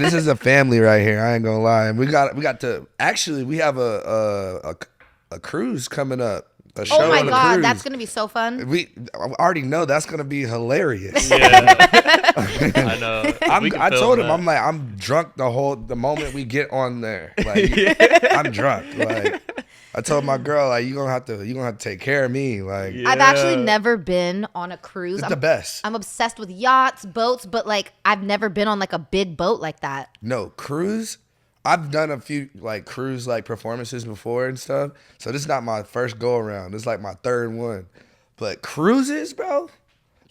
This is a family right here. I ain't gonna lie. And we got to actually we have a cruise coming up. A show Oh my on a God, cruise. that's gonna be so fun. I already know that's gonna be hilarious. Yeah, I know. I told him, I'm like, I'm drunk the moment we get on there. Like, I'm drunk. Like, I told my girl, like, you're gonna have to take care of me. Like, I've actually never been on a cruise. It's the best. I'm obsessed with yachts, boats, but like I've never been on like a big boat like that. No, cruise. I've done a few like cruise like performances before and stuff. So this is not my first go around. This is like my third one. But cruises, bro,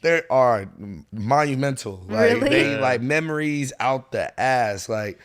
they are monumental. Like Really? they like memories out the ass. Like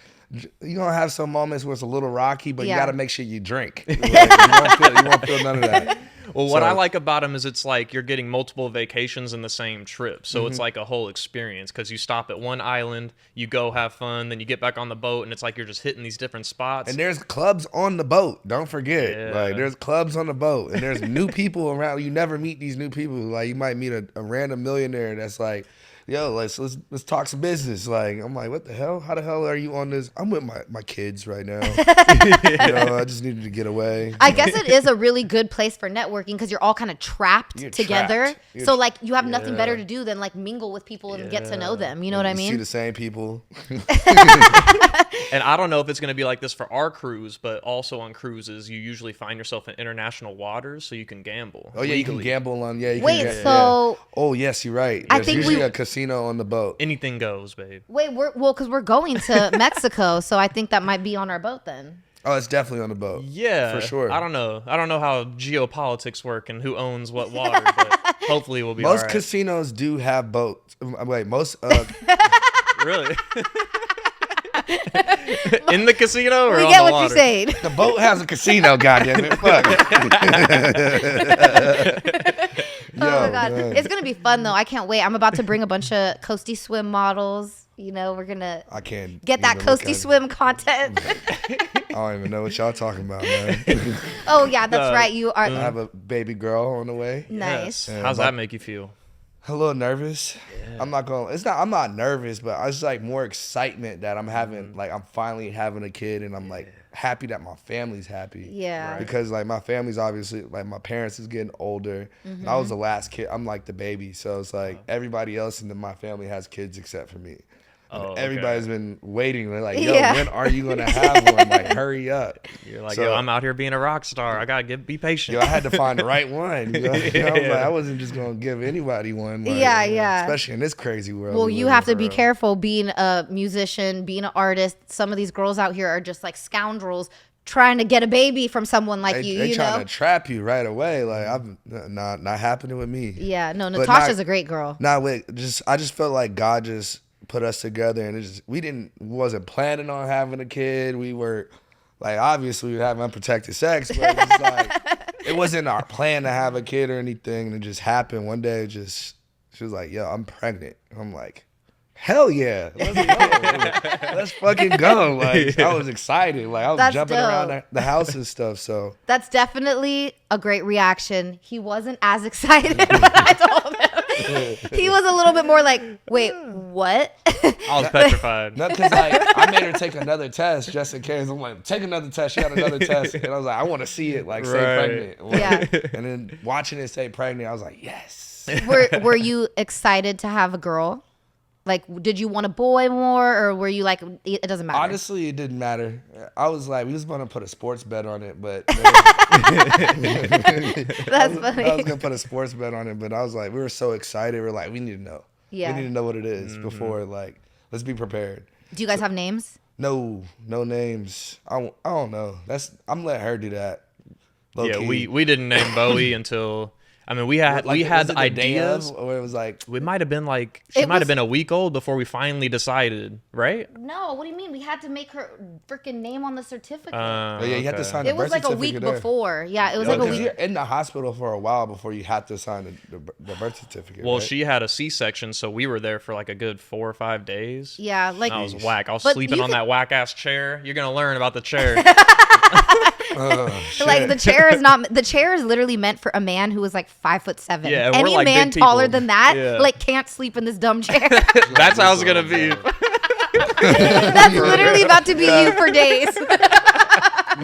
you're gonna have some moments where it's a little rocky, but you gotta make sure you drink. Like, you won't feel none of that. Well, what I like about them is it's like you're getting multiple vacations in the same trip. So it's like a whole experience because you stop at one island, you go have fun, then you get back on the boat, and it's like you're just hitting these different spots. And there's clubs on the boat. Don't forget. Yeah. Like, there's clubs on the boat. And there's new people around. You never meet these new people. Like, you might meet a random millionaire that's like, yo, let's talk some business. Like, I'm like, what the hell? How the hell are you on this? I'm with my kids right now. I just needed to get away. I guess it is a really good place for networking because you're all kind of trapped together. Trapped. So like you have nothing better to do than like mingle with people and get to know them. You know what I mean? See the same people. And I don't know if it's going to be like this for our cruise, but also on cruises, you usually find yourself in international waters, so you can gamble. Oh, yeah, you can gamble on, Oh, yes, you're right. I There's think usually a casino on the boat. Anything goes, babe. Wait, because we're going to Mexico, so I think that might be on our boat then. Oh, it's definitely on the boat. Yeah, for sure. I don't know how geopolitics work and who owns what water, but hopefully we'll be most all right. casinos do have boats. Wait, most really. In the casino or we on get the what water? you're saying. The boat has a casino, goddammit. Fuck. Oh my God. It's going to be fun, though. I can't wait. I'm about to bring a bunch of Coasty swim models. You know, we're going to get that Coasty swim content. I don't even know what y'all talking about, man. Oh, yeah, that's right. You are. I have a baby girl on the way. Nice. Yes. How's that make you feel? A little nervous. Yeah. I'm not nervous, but I just like more excitement that I'm having, like I'm finally having a kid and I'm like happy that my family's happy. Yeah. Right. Because like my family's obviously, like my parents is getting older. And I was the last kid. I'm like the baby. So it's like everybody else in my family has kids except for me. Everybody's been waiting. They're like, yo, when are you going to have one? Like, hurry up. You're like, yo, I'm out here being a rock star. I got to be patient. Yo, I had to find the right one. You know? I wasn't just going to give anybody one. Like, especially in this crazy world. Well, you have to be careful being a musician, being an artist. Some of these girls out here are just like scoundrels trying to get a baby from someone like you. They trying to trap you right away. Like, I'm not happening with me. Yeah, no, Natasha's a great girl. I just felt like God just put us together, and wasn't planning on having a kid. We were like, obviously we were having unprotected sex, but it was like it wasn't our plan to have a kid or anything. And it just happened one day. She was like, yo, I'm pregnant. I'm like, hell yeah, let's go. Let's fucking go. Like, I was excited. Like, I was jumping around the house and stuff. So that's definitely a great reaction. He wasn't as excited when I told him. He was a little bit more like, wait, what? I was petrified. No, because like I made her take another test just in case. I'm like, take another test. She had another test, and I was like, I want to see it like say pregnant. Like, and then watching it say pregnant, I was like, yes. Were you excited to have a girl? Like, did you want a boy more, or were you like, it doesn't matter? Honestly, it didn't matter. I was like, we was going to put a sports bet on it, but that's funny. I was going to put a sports bet on it, but I was like, we were so excited. We're like, we need to know. Yeah. We need to know what it is before, like, let's be prepared. Do you guys have names? No names. I don't know. I'm letting her do that. Yeah, we didn't name Bowie until... I mean, we had the ideas. Or it was like we might have been like she might have been a week old before we finally decided, right? No, what do you mean? We had to make her freaking name on the certificate. You had to sign the birth certificate. It was like a week before. Yeah, it was like a week. You're in the hospital for a while before you have to sign the birth certificate. Well, right? she had a C-section, so we were there for like a good 4 or 5 days. Yeah, like I was whack. I was sleeping on that whack ass chair. You're gonna learn about the chair. Like the chair is literally meant for a man who is like 5'7". Yeah, any like man taller than that like can't sleep in this dumb chair. That's how it's gonna be. That's literally about to be you for days.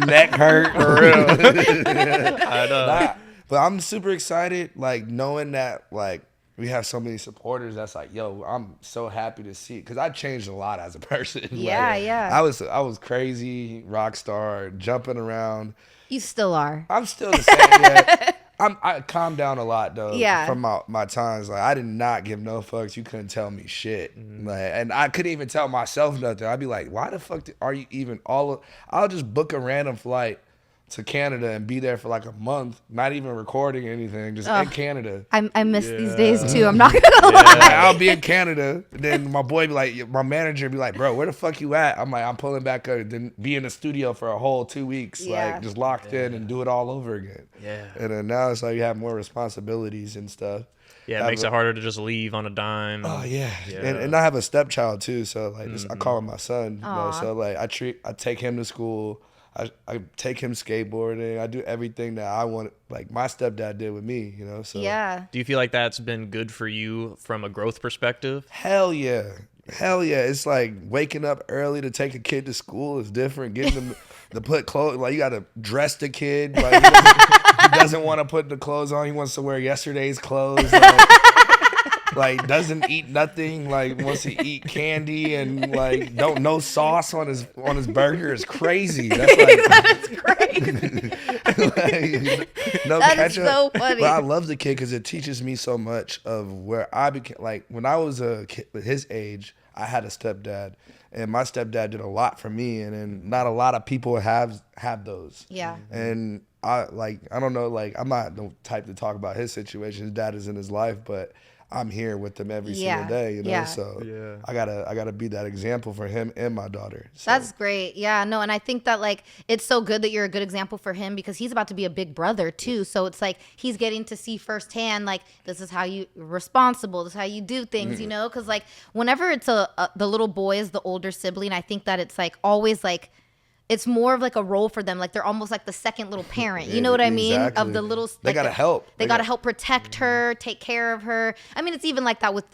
Neck hurt. For real. I know. But I'm super excited, like, knowing that, like, we have so many supporters. That's like, yo, I'm so happy to see it. Because I changed a lot as a person. Yeah, like, yeah. I was crazy, rock star, jumping around. You still are. I'm still the same. Yeah. I calmed down a lot though. Yeah. From my times, like I did not give no fucks. You couldn't tell me shit. Like, and I couldn't even tell myself nothing. I'd be like, why the fuck are you even I'll just book a random flight to Canada and be there for like a month, not even recording anything, just in Canada. I miss these days too. I'm not gonna lie. I'll be in Canada. Then my boy be like, my manager be like, bro, where the fuck you at? I'm like, I'm pulling back up. Then be in the studio for a whole 2 weeks, like just locked in and do it all over again. Yeah. And then now it's like you have more responsibilities and stuff. Yeah, it makes it harder to just leave on a dime. Oh yeah. And I have a stepchild too, so like I call him my son. You know, so like I take him to school. I take him skateboarding. I do everything that I want, like my stepdad did with me, you know. So yeah. Do you feel like that's been good for you from a growth perspective? Hell yeah. It's like waking up early to take a kid to school is different. Getting them to put clothes, like you got to dress the kid. Like he doesn't want to put the clothes on. He wants to wear yesterday's clothes. Like doesn't eat nothing, like wants to eat candy and like no sauce on his burger is crazy. That's like that is crazy. like, no that ketchup. Is so funny. But I love the kid because it teaches me so much of where I became. Like when I was a kid with his age, I had a stepdad, and my stepdad did a lot for me, and then not a lot of people have those. Yeah. And I don't know, like I'm not the type to talk about his situation. His dad is in his life, but I'm here with them every single day, you know. Yeah. So I gotta be that example for him and my daughter. So. That's great. Yeah, no, and I think that like it's so good that you're a good example for him because he's about to be a big brother too. So it's like he's getting to see firsthand like this is how you responsible, this is how you do things, you know. Because like whenever it's the little boy is the older sibling, I think that it's like always like. It's more of like a role for them. Like they're almost like the second little parent. You know what I mean? Exactly. Of the little. Like, they gotta help. They gotta help protect her, take care of her. I mean, it's even like that with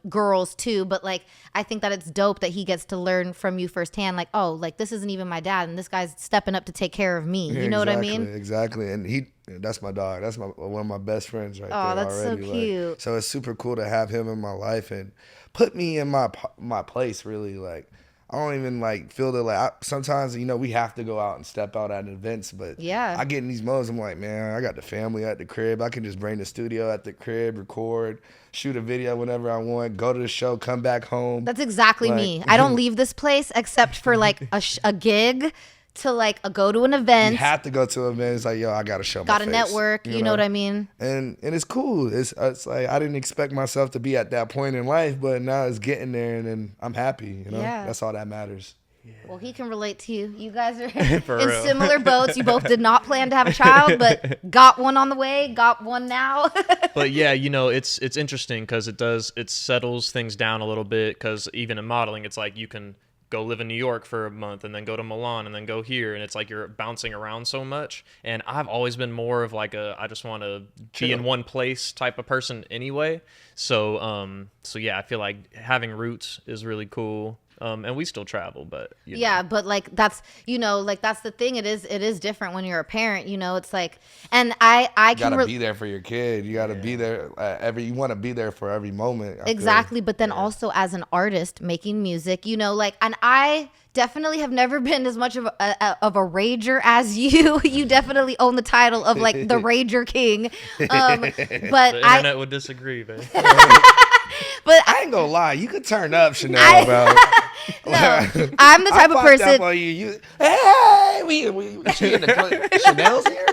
girls too. But like, I think that it's dope that he gets to learn from you firsthand. Like, oh, like this isn't even my dad, and this guy's stepping up to take care of me. You know what I mean? Exactly. And that's my dog. That's one of my best friends right there. Oh, that's already. So cute. Like, so it's super cool to have him in my life and put me in my place. Really, like. I don't even like feel that like sometimes we have to go out and step out at events, but I get in these modes. I'm like, man, I got the family at the crib. I can just bring the studio at the crib, record, shoot a video whenever I want, go to the show, come back home. That's exactly me. I don't leave this place except for like a gig to like go to an event. You have to go to an event. It's like, yo, I gotta show my face. Gotta network. You know what I mean? And it's cool. It's like I didn't expect myself to be at that point in life, but now it's getting there, and then I'm happy. Yeah. That's all that matters. Yeah. Well, he can relate to you. You guys are in similar boats. You both did not plan to have a child, but got one on the way, got one now. But yeah, it's interesting because it settles things down a little bit. Because even in modeling, it's like you can go live in New York for a month and then go to Milan and then go here, and it's like you're bouncing around so much. And I've always been more of like I just want to be in one place type of person anyway. So yeah, I feel like having roots is really cool. And we still travel, but but like that's that's the thing. It is different when you're a parent. It's like, and I can gotta be there for your kid. You gotta be there you want to be there for every moment. Exactly, but then also as an artist making music, and I definitely have never been as much of a rager as you. You definitely own the title of like the Rager King. But the internet would disagree, man. But I ain't gonna lie, you could turn up, Chanel, bro. No, I'm the type of person. Up on you. Hey, we she in the Chanel's here.